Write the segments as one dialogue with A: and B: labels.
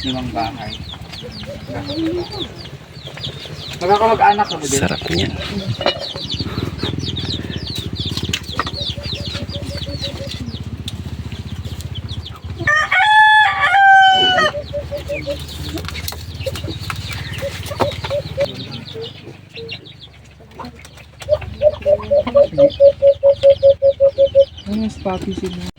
A: Limang bahay. Magkakamag-anak na ba din?
B: Sarap niyan.
A: Ay, mas papi sila.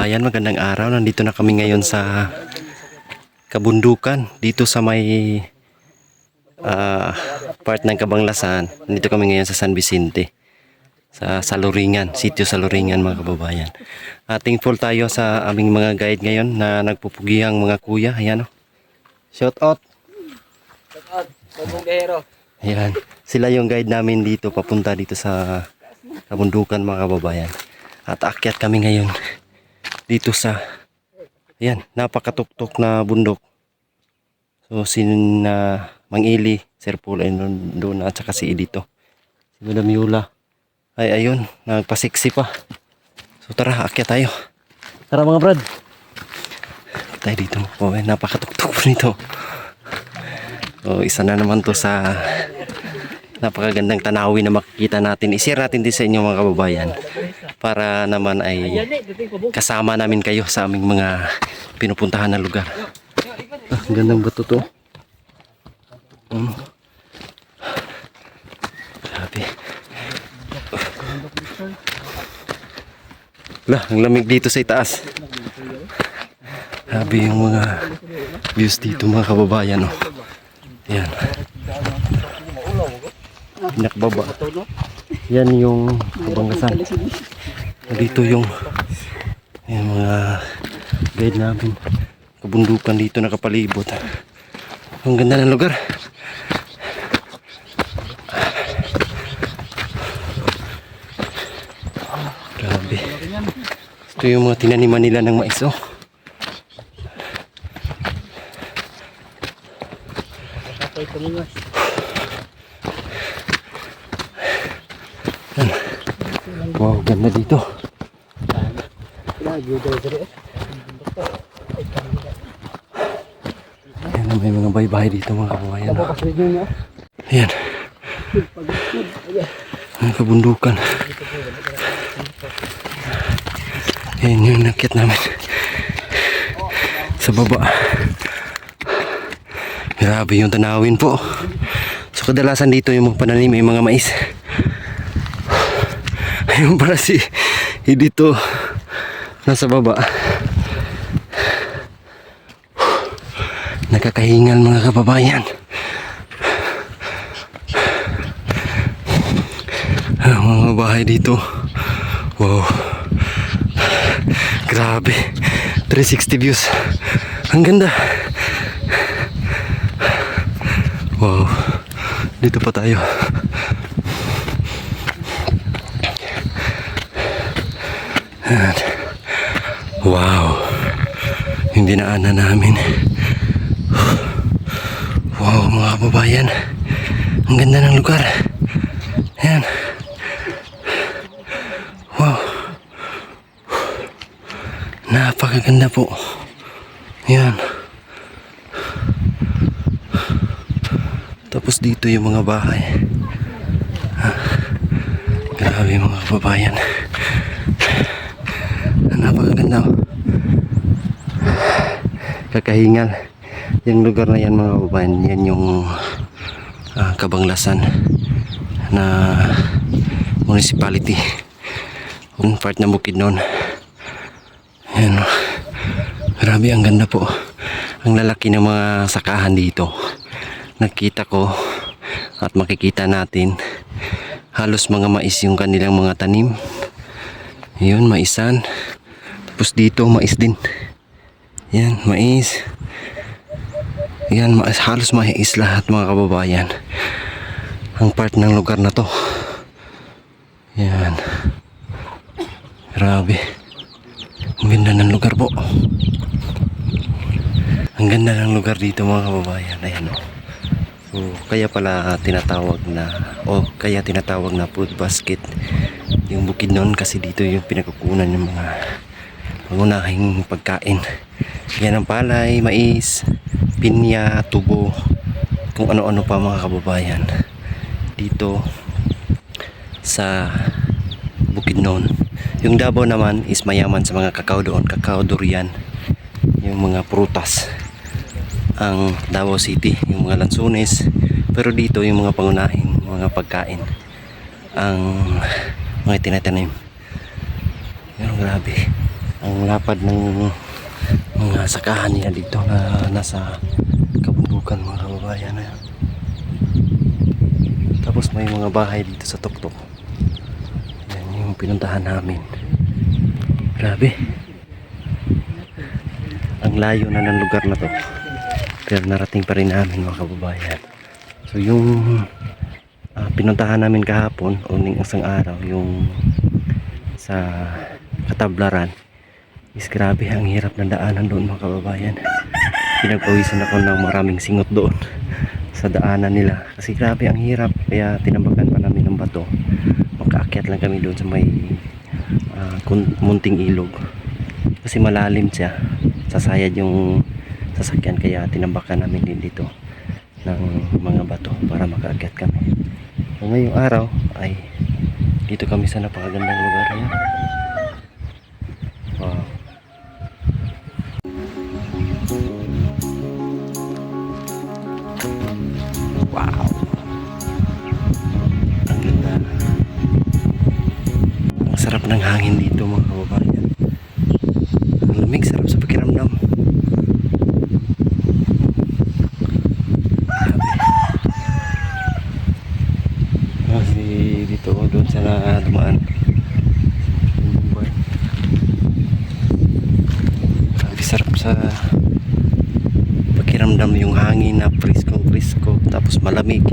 B: Ayan, magandang araw. Nandito na kami ngayon sa kabundukan. Dito sa may part ng Cabanglasan. Nandito kami ngayon sa San Vicente. Sa Saluringan, sitio Saluringan mga kababayan. Thankful tayo sa aming mga guide ngayon na nagpupugihang mga kuya. Ayan o. Shout out.
A: Shout out. Kabunggero.
B: Ayan. Sila yung guide namin dito papunta dito sa kabundukan mga kababayan. At akyat kami ngayon dito sa ayan, napakatuktok na bundok. So sin Mang Ili, Sir Paul ay doon at saka si Edito. Si Madam Yula ay ayun, nagpasiksi pa. So tara, akyat tayo. Tara mga brad. Tayo dito. Oh, napakatuktok po nito. So isa na naman to sa napakagandang tanawin na makikita natin. I-share natin din sa inyo mga kababayan para naman ay kasama namin kayo sa aming mga pinupuntahan na lugar. Ang gandang bato to. Grabe. Ang lamig dito sa itaas. Grabe yung mga views dito mga kababayan. Oh. Ayan. Pinakbaba. Yan yung Cabanglasan. Dito yung mga guide namin. Kabundukan dito nakapalibot. Ang ganda ng lugar. Grabe. Ito yung mga tinaniman nila ng mais, oh. Yan. Wow, ganda dito. Ayan, may mga bahay-bahay dito mga kababayan. Ayan. Ang kabundukan. Ayan yung nakit namin. Sa baba. Grabe yung tanawin po. So kadalasan dito yung mga pananim, may mga mais. Ayun para si dito nasa baba. Nakakahingal mga kababayan. Mga bahay dito. Wow. Grabe. 360 views. Ang ganda. Wow. Dito pa tayo. Wow. Yung dinaanan namin. Wow mga kababayan. Ang ganda ng lugar. Ayan. Wow. Napakaganda po. Ayan. Tapos dito yung mga bahay. Grabe mga kababayan. Napakaganda. Kakahingal. Yung lugar na yan mga kababayan, yan yung Kabanglasan na municipality. Yung part ng Bukidnon. Ayan. Grabe, ang ganda po. Ang lalaki ng mga sakahan dito. Nakita ko at makikita natin halos mga mais yung kanilang mga tanim. Yun, maisan. Tapos dito mais din. Yan, mais. Yan, halos mais lahat mga kababayan. Ang part ng lugar na to. Yan. Grabe. Ang ganda ng lugar po. Ang ganda ng lugar dito mga kababayan. Ayan o. So, kaya pala tinatawag na food basket yung Bukidnon, kasi dito yung pinagkukunan ng mga pangunahing pagkain. Yan ang palay, mais, pinya, tubo, kung ano-ano pa mga kababayan dito sa Bukidnon. Yung Davao naman is mayaman sa mga kakao doon, kakao, durian, yung mga prutas. Ang Davao City, yung mga lansunes. Pero dito yung mga pangunahing mga pagkain ang mga tinatanim. Pero grabe ang lapad ng mga sakahan nila dito na nasa kabundukan mga kababayan. Tapos may mga bahay dito sa tuktok. Yan yung pinuntahan namin. Grabe. Ang layo na ng lugar na to, pero narating pa rin namin mga kababayan. So yung pinuntahan namin kahapon o ning isang araw, yung sa Katablaran, is grabe ang hirap ng daanan doon mga kababayan. Pinagpawisan ako ng maraming singot doon sa daanan nila kasi grabe ang hirap, kaya tinambakan pa namin ng bato. Makaakyat lang kami doon sa may munting ilog kasi malalim siya, sasayad yung sasakyan, kaya tinambakan namin din dito ng mga bato para makaakyat kami. So, ngayong araw ay dito kami sa napakagandang lugar. Ayan. Wow. Wow. Ang ganda. Ang sarap ng hangin dito mga kababayan. Ang lamig, sarap sa pakiramdam. Kasi dito ko doon sa dumaan. Grabe sarap sa pakiramdam, yung hangin na presko tapos malamig.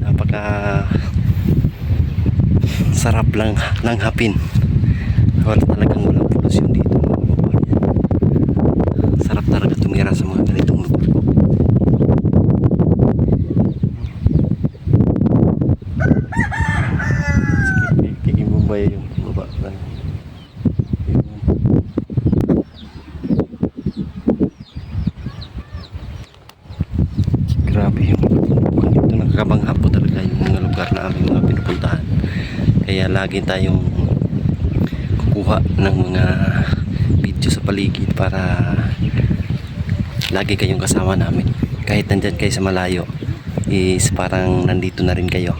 B: Napaka sarap lang hapin walang polusyon dito mga kababayan. Sarap talaga tumira sa mga ganitong lugar. Sige, mo ba yung baba? Grabe yung dito, nakakabangha po talaga yung mga lugar na aming mga pinupuntahan. Kaya lagi tayong kukuha ng mga video sa paligid para lagi kayong kasama namin. Kahit nandyan kayo sa malayo is parang nandito na rin kayo.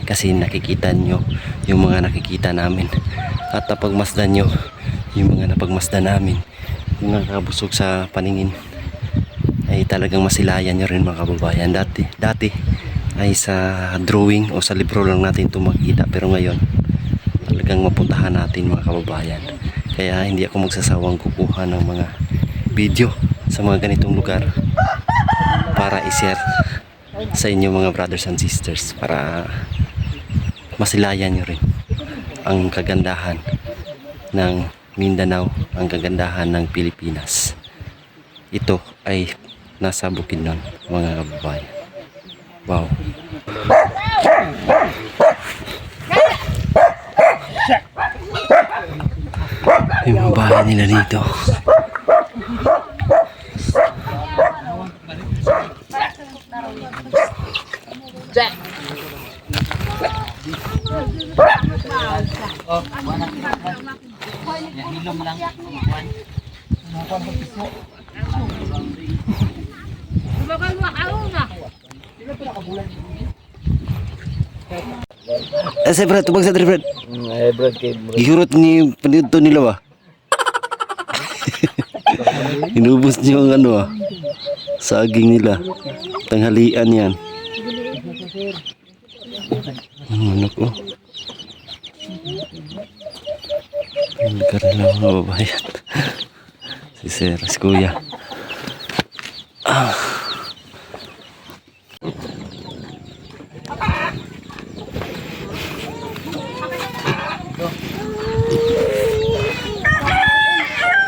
B: Kasi nakikita nyo yung mga nakikita namin. At napagmasdan nyo yung mga napagmasdan namin. Yung nakabusog sa paningin ay talagang masilayan nyo rin mga kababayan. Dati ay sa drawing o sa libro lang natin ito makikita, pero ngayon talagang mapuntahan natin mga kababayan. Kaya hindi ako magsasawang kukuha ng mga video sa mga ganitong lugar para i-share sa inyo mga brothers and sisters, para masilayan nyo rin ang kagandahan ng Mindanao, ang kagandahan ng Pilipinas. Ito ay nasa Bukidnon mga kababayan. Wow. Yung mga bahay nila dito. Eh, Brad, tubag sa Brad.
A: Brad kay
B: Gihurot ni panito nila ba? Inubos niyo ang ano saging nila. Tanghalian yan. Ano ko? Ang lugar na mga babayan. Si Sir, si Kuya.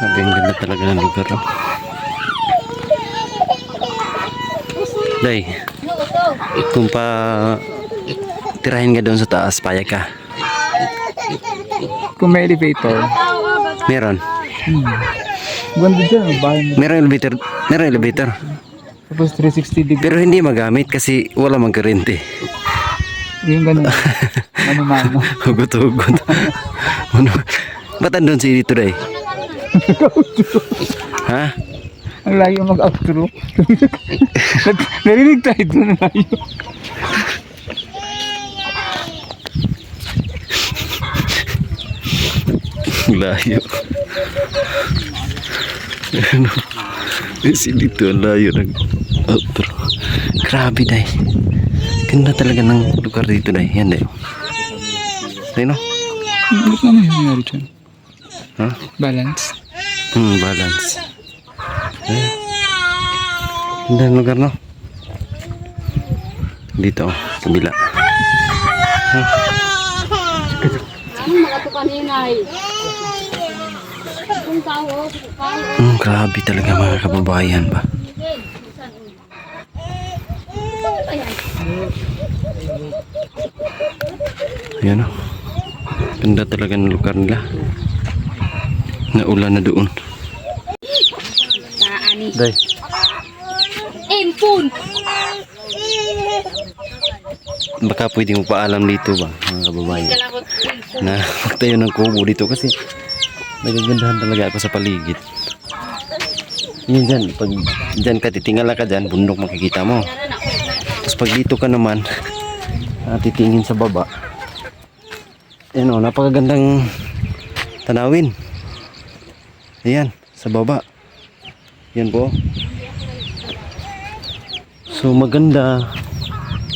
B: Ang ganda talaga ng lugar. Day, kung pa tirahin ka doon sa taas, payag ka.
A: Kung may elevator.
B: Meron.
A: Ganda dyan, bahay mo.
B: Meron elevator. Meron elevator.
A: Tapos 360 degree.
B: Pero hindi magamit kasi wala mang kurente.
A: Yung ganun. Mano-mano.
B: Hugot-hugot. Ano? Ba't andun si dito day? Ha?
A: Ang layo mag-outro. Narinig tayo doon, ang layo.
B: Layo. Ano? Si dito ang layo ng outro. Grabe day. Ganda talaga ng lugar dito day. Yan day. Ayun o.
A: Ba't naman yung nangyari dyan?
B: Ha?
A: Balance.
B: Balance. Ayun. Ganda ng lugar no? Dito oh. Kabila.
C: Ano mga to kaninay? Kung tao,
B: Grabe talaga mga kababayan ba. Ayan o. Ganda talaga ng lugar nila. Naulan na doon.
C: taani.
B: Day.
C: Impun!
B: Baka pwede mo paalam dito ba mga kababayan na magtayo ng kubo dito kasi nagagandahan talaga ako sa paligid. Yan dyan, pag dyan ka titingala ka dyan, bundok makikita mo. Tapos pag dito ka naman titingin sa baba, yan o, napakagandang tanawin. Ayan, sa baba. Yan po. So maganda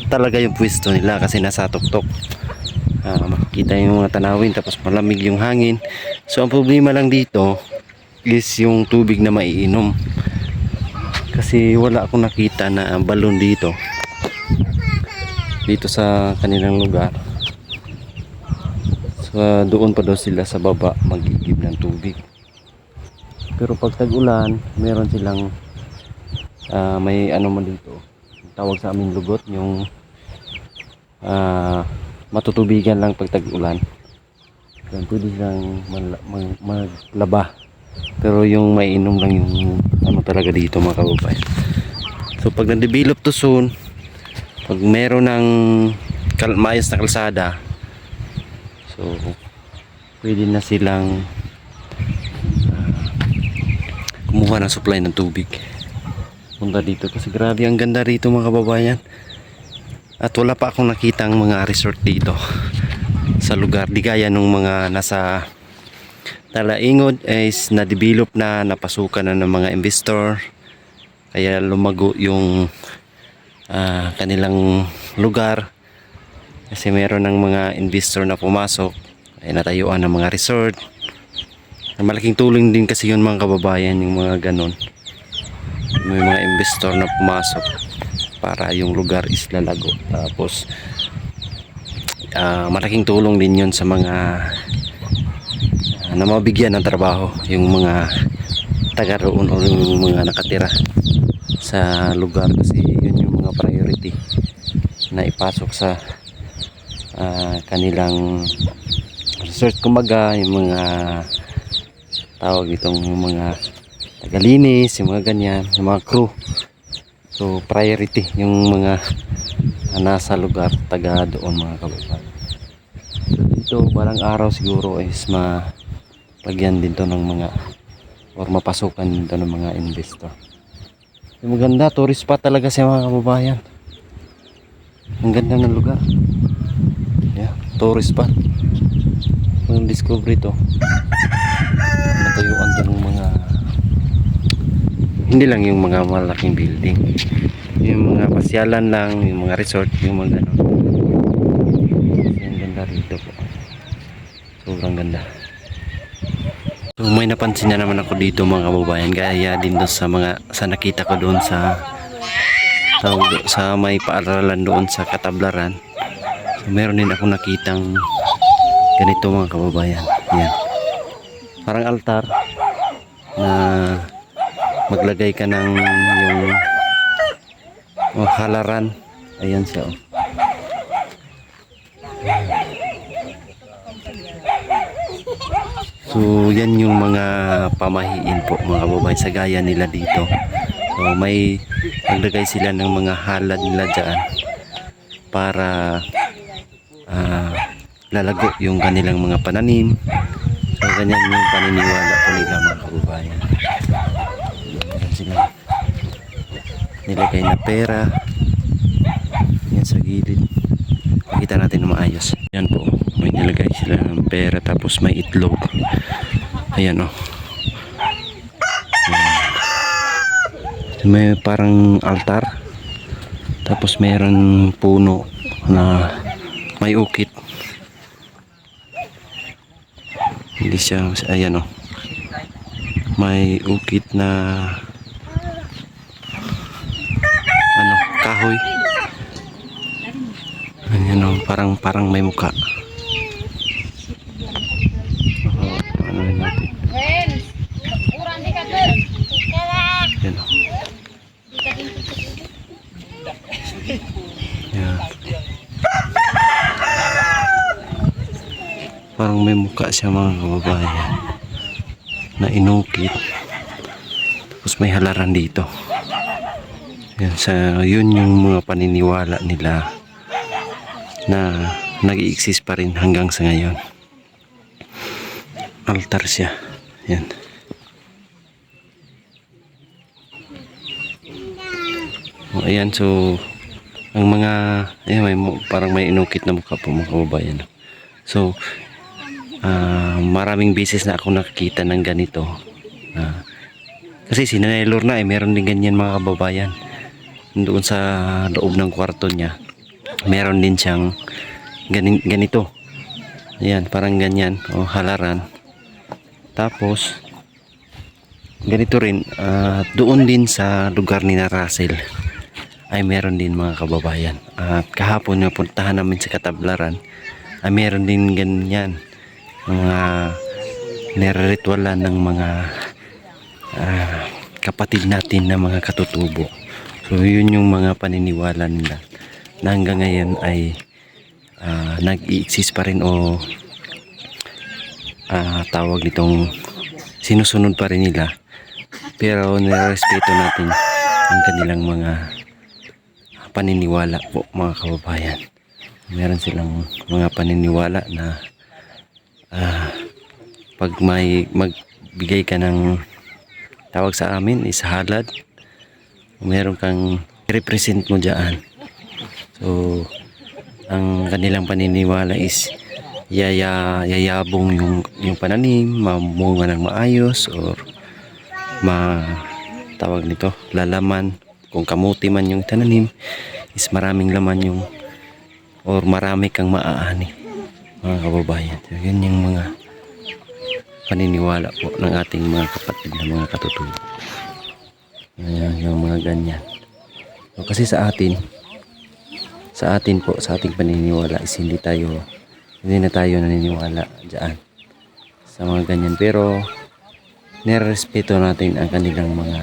B: talaga yung pwesto nila kasi nasa tuktok. Makikita yung mga tanawin tapos malamig yung hangin. So ang problema lang dito is yung tubig na maiinom. Kasi wala akong nakita na balon dito. Dito sa kanilang lugar. doon pa daw sila sa baba magigib ng tubig. Pero pag tag-ulan, meron silang may ano man dito, tawag sa amin lugot, yung matutubigan lang pag tag-ulan. Yan, pwede silang maglaba. Pero yung mainom lang yung ano talaga dito mga kababayan. So pag na-develop to soon, pag meron ng maayos na kalsada, so pwede na silang kumuha ng supply ng tubig punta dito, kasi grabe ang ganda rito mga kababayan. At wala pa akong nakitang mga resort dito sa lugar, di gaya nung mga nasa Talaingod is na-develop na, napasukan na ng mga investor, kaya lumago yung kanilang lugar kasi meron ng mga investor na pumasok, ay natayuan ng mga resort. Malaking tulong din kasi yun mga kababayan, yung mga ganon, may mga investor na pumasok para yung lugar is lalago. Tapos malaking tulong din yun sa mga na mabigyan ng trabaho yung mga taga roon o yung mga nakatira sa lugar, kasi yun yung mga priority na ipasok sa kanilang resort. Kumbaga yung mga tawag itong mga tagalinis, yung mga ganyan, yung mga crew. So priority yung mga nasa lugar, taga doon mga kababayan. So dito balang araw siguro is lagyan din to ng mga or mapasukan din to ng mga investor. Yung maganda, tourist spot talaga siya mga kababayan. Ang ganda ng lugar. Yeah, tourist spot. Kung discovery to, matayuan to ng mga, hindi lang yung mga malaking building, yung mga pasyalan lang, yung mga resort, yung mga gano'n. Ang ganda rito po, sobrang ganda. So may napansin na naman ako dito mga kababayan, gaya din doon sa nakita ko doon sa may paaralan doon sa Katablaran. So meron din ako nakitang ganito mga kababayan. Yan, parang altar na maglagay ka ng yung halaran. Ayan siya, oh. So yan yung mga pamahiin po mga kababayan sa gaya nila dito. So may naglagay sila ng mga halad nila dyan para lalago yung kanilang mga pananim. So ganyan yung paniniwala po nila mga kababayan. Yan sila nilagay na pera yan sa gilid, makita natin na maayos. Yan po, may nilagay sila ng pera, tapos may itlog. Ayan, oh. Ayan. May parang altar, tapos mayroon puno na may ukit. Hindi siya, ayan, oh. May ukit na ano, kahoy. Ayan, oh, parang may muka. Ano rin natin. Ayan, oh. Ayan. Parang may muka siya mga kababayan na inukit, tapos may halaran dito. Yan, yun yung mga paniniwala nila na nag-i-exist pa rin hanggang sa ngayon. Altar siya. Yan. O, ayan, so ang mga ayan, parang may inukit na mukha po mga kababayan. So maraming beses na ako nakakita ng ganito. Kasi si Nanay Lorna meron din ganyan mga kababayan. Doon sa loob ng kwarto niya, meron din siyang ganito. Ayan, parang ganyan, o halaran. Tapos ganito rin, doon din sa lugar ni na Russell ay meron din mga kababayan. At kahapon na puntahan namin sa Katablaran ay meron din ganyan. mga nire-ritualan ng mga kapatid natin na mga katutubo. So yun yung mga paniniwala nila na hanggang ngayon ay nag-i-exist pa rin o tawag nitong sinusunod pa rin nila, pero nirespeto natin ang kanilang mga paniniwala po mga kababayan. Meron silang mga paniniwala na pag may magbigay ka ng tawag sa amin is halad, meron kang represent mo dyan. So ang kanilang paniniwala is yayabong yung pananim, mamunga ng maayos, or tawag nito, lalaman. Kung kamuti man yung tananim is maraming laman yung, or marami kang maaani mga kababayan. So, yun yung mga paniniwala po ng ating mga kapatid na mga katutubo. Ayan, yung mga ganyan. So, kasi sa atin po, sa ating paniniwala is hindi na tayo naniniwala dyan sa mga ganyan, pero nirespeto natin ang kanilang mga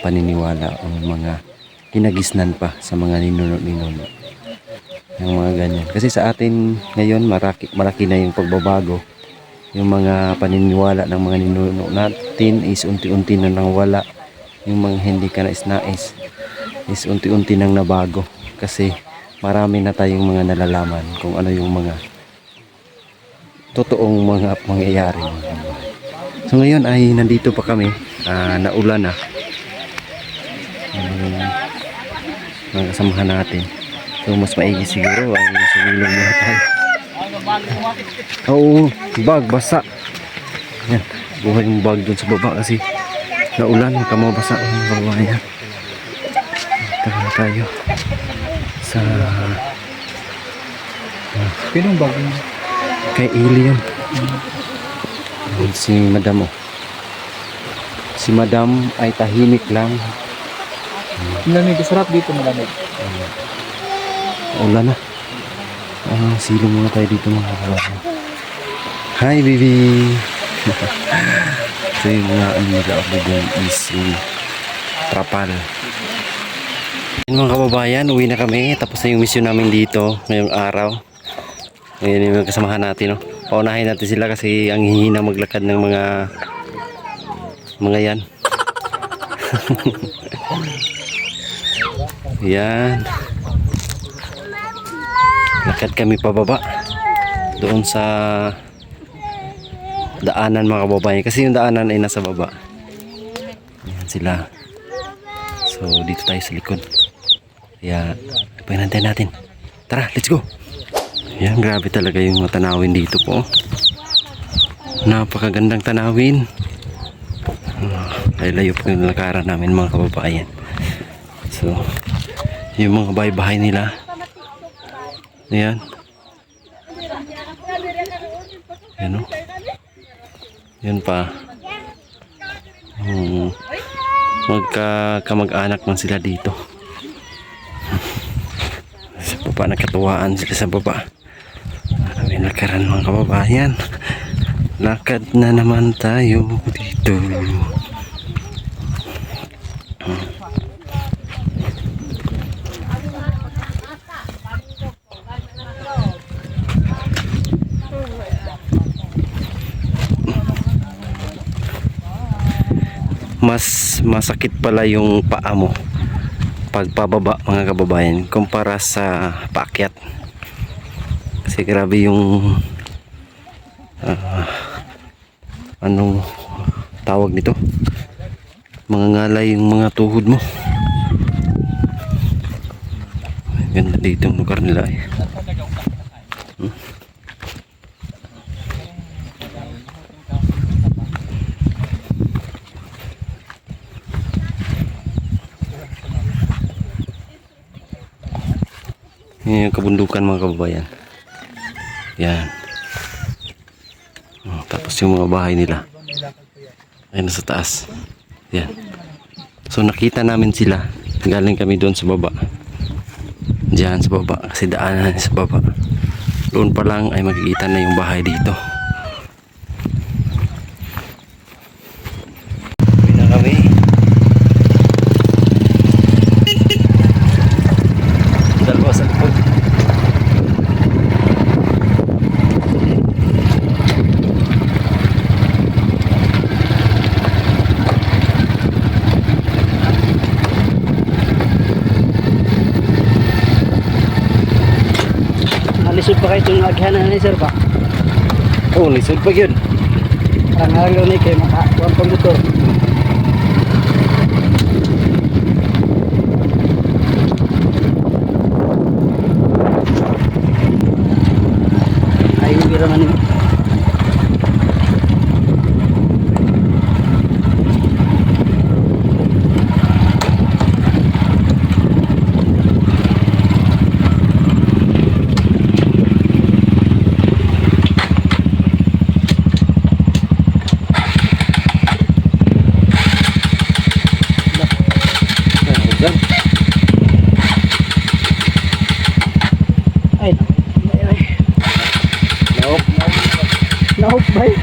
B: paniniwala o mga kinagisnan pa sa mga ninuno yung mga ganyan. Kasi sa atin ngayon malaki na yung pagbabago. Yung mga paniniwala ng mga ninuno natin is unti-unti na nawala. Yung mga hindi ka nais is unti-unti nang nabago, kasi marami na tayong mga nalalaman kung ano yung mga totoong mga mangyayari. So ngayon ay nandito pa kami, naulan na. Mga kasamahan natin. So mas maigi siguro ay sumilong muna tayo. Oo, bag basa. Yan, buhay yung bag dun sa baba kasi naulan, kamabasa ang baba niya. Tara tayo sa
A: Pinong bago niya.
B: kay Alien. Si Madam Si Madam ay tahimik lang.
A: Malamig, sarap dito malamig.
B: Ulan na. Silong muna tayo dito mga kababayan. Hi baby. So yung mga nila doon is yung trapal. Mga kababayan, uwi na kami. Tapos na yung mission namin dito ngayong araw. Ngayon yung kasamahan natin, no? Paunahin natin sila kasi ang hihina maglakad ng mga yan. Yan. Lakad kami pababa doon sa daanan mga kababayan, kasi yung daanan ay nasa baba. Yan sila. So dito tayo sa likod. Kaya pinantay natin. Tara, let's go. Yan, grabe talaga yung mga tanawin dito po. Napakagandang tanawin. Layo po yung lakaran namin mga kababayan. So yung mga bahay-bahay nila. Ayan. Yan o. Yan pa. Magkamag-anak man sila dito. Sa baba, nakatuwaan sila sa baba. Maraming lakaran mga kababayan. Lakad na naman tayo dito. Mas masakit pala yung paa mo pagpababa mga kababayan kumpara sa paakyat, kasi grabe yung anong tawag nito, mga ngalay yung mga tuhod mo. Ganda dito yung lugar nila eh. Yan yung kabundukan mga kababayan. Yan. Tapos yung mga bahay nila ay nasa taas. Yan. So nakita namin sila. Galing kami doon sa baba. Diyan sa baba. Kasi daanan sa baba. Doon pa lang ay makikita na yung bahay dito. Uwi na kami. Dalawa sa likod.
D: Nalisod pa kayo itong aghanan ni sir ba?
B: Oh, lisod pa yun.
D: Parang halaw na kayo makakuha pang motor. Ay, hindi naman yun. Ay,
B: Nope.
D: naop ba eh?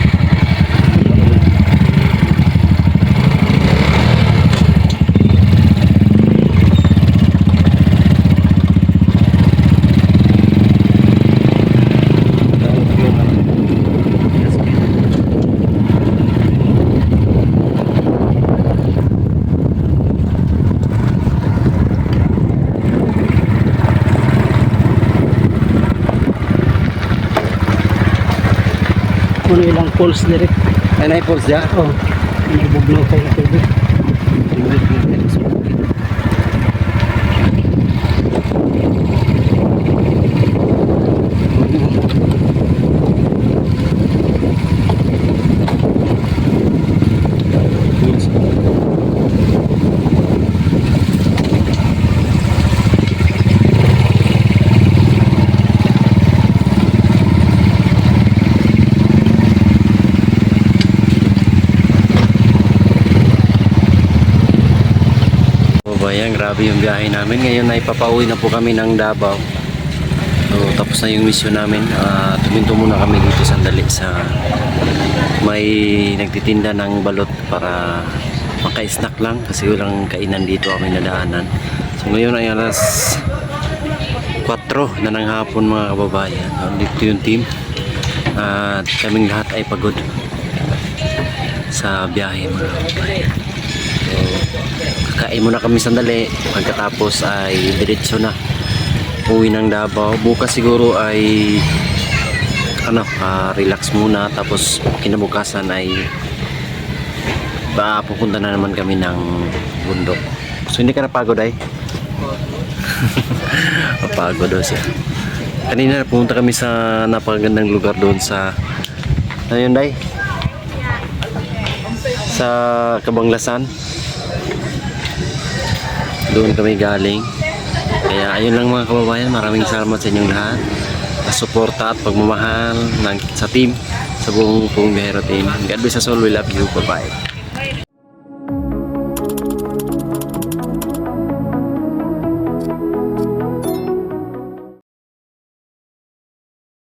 D: Kuno ilang pulse direct.
B: Ay, naipulse dyan.
D: Oh, may bugnaw kayo na tubig.
B: Bayan, grabe yung biyahe namin. Ngayon ay papauwi na po kami ng Davao. So, tapos na yung mission namin. Tuminto muna kami dito sandali sa may nagtitinda ng balot para maka-snack lang kasi walang kainan dito kami nadaanan. So ngayon ay alas 4 na ng hapon mga kababayan. Dito yung team. At kaming lahat ay pagod sa biyahe mga kababayan. So, kakain muna kami sandali. Pagkatapos ay diretso na uwi ng Davao. Bukas siguro ay relax muna. Tapos kinabukasan ay pupunta na naman kami ng bundok. So hindi ka napagod ay? Napagod daw siya. Kanina pumunta kami sa napakagandang lugar doon sa ayun day? Sa Kabanglasan. Doon kami galing. Kaya ayun lang mga kababayan, maraming salamat sa inyong lahat. Suporta at pagmamahal sa team, sa buong Bihero team. God bless us all, we love you, bye bye.